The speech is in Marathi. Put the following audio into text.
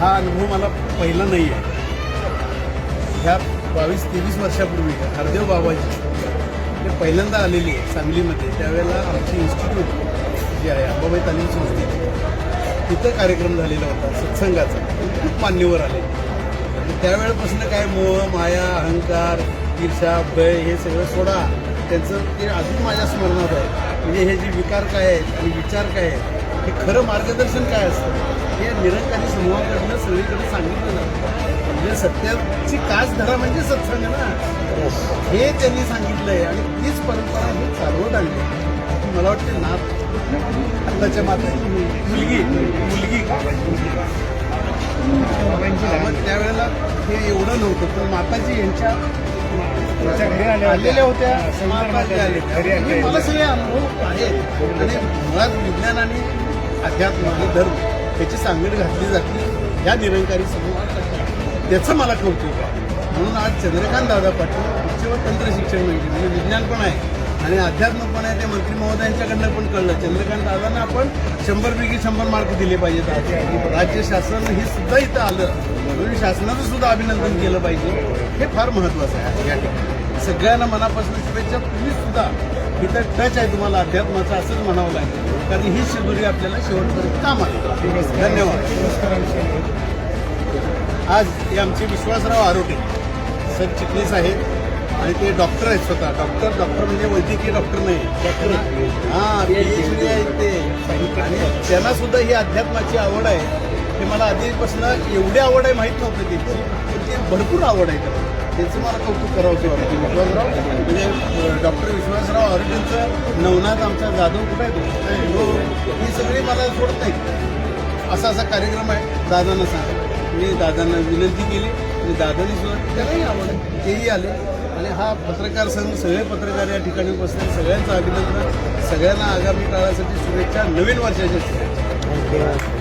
हा अनुभव मला पहिला नाही आहे. ह्या 22-23 वर्षापूर्वी हरदेव बाबाजी ते पहिल्यांदा आलेली आहे सांगलीमध्ये. त्यावेळेला आमची इन्स्टिट्यूट जी आहे अंबाबाई तालीम संस्थेची, तिथं कार्यक्रम झालेला होता सत्संगाचा. खूप मान्यवर आले. त्यावेळेपासून काय मोह माया अहंकार ईर्षा भय हे सगळं सोडा. त्यांचं ते अजून माझ्या स्मरणात आहे. म्हणजे हे जे विकार काय आहेत आणि विचार काय आहेत, हे खरं मार्गदर्शन काय असतं हे निरंकारी समूहाकडनं सगळीकडे सांगितलं जातं. म्हणजे सत्याची कास धरा म्हणजे सत्संग ना, हे त्यांनी सांगितलंय आणि तीच परंपरा हे चालवत आणली. मला वाटतं नाथ आत्ताच्या माता मुलगी त्यावेळेला हे एवढं नव्हतं, पण माताजी यांच्या आलेल्या होत्या. मला सगळे अनुभव आहेत आणि मुळात विज्ञान आणि अध्यात्म आणि धर्म याची सांगड घातली जाते या निरंकारी समूहात. त्याचं मला कौतुक आहे. म्हणून आज चंद्रकांत दादा पाटील उच्च व तंत्र शिक्षण म्हणजे विज्ञान पण आहे आणि अध्यात्म पण आहे. ते मंत्री महोदयांच्याकडनं पण कळलं. चंद्रकांत दादांना आपण 100 पैकी 100 मार्क दिले पाहिजेत. आज राज्य शासन हे सुद्धा इथं आलं म्हणून शासनाचं सुद्धा अभिनंदन केलं पाहिजे. हे फार महत्त्वाचं आहे. या ठिकाणी सगळ्यांना मनापासून शुभेच्छा. तुम्ही सुद्धा इथं टच आहे तुम्हाला अध्यात्माचं असंच म्हणावं लागेल, कारण ही शिदुरी आपल्याला शेवटपर्यंत काम आली. धन्यवाद. आज हे आमचे विश्वासराव आरोटे सर चिटणीस आहेत आणि ते डॉक्टर आहेत स्वतः. डॉक्टर म्हणजे वैद्यकीय डॉक्टर नाही, PhD आहेत ते. आणि त्यांना सुद्धा ही अध्यात्माची आवड आहे. हे मला आधीपासून एवढी आवड आहे माहीत नव्हतं त्यांची, पण ते भरपूर आवड आहे त्याला. त्याचं मला कौतुक करावं वाटतं. विश्वासराव म्हणजे डॉक्टर विश्वासराव आरोग्यांचं नवनाथ आमचा जाधव कुठे आहे तो, ही सगळी मला सोडत नाही. असा कार्यक्रम आहे दादांना सांगा. मी दादांना विनंती केली आणि दादांनी सुद्धा त्यालाही आवड आहे, तेही आले. आणि हा पत्रकार संघ सगळे पत्रकार या ठिकाणी बसले. सगळ्यांचं अभिनंदन. सगळ्यांना आगामी काळासाठी शुभेच्छा. नवीन वर्षाच्या शुभेच्छा.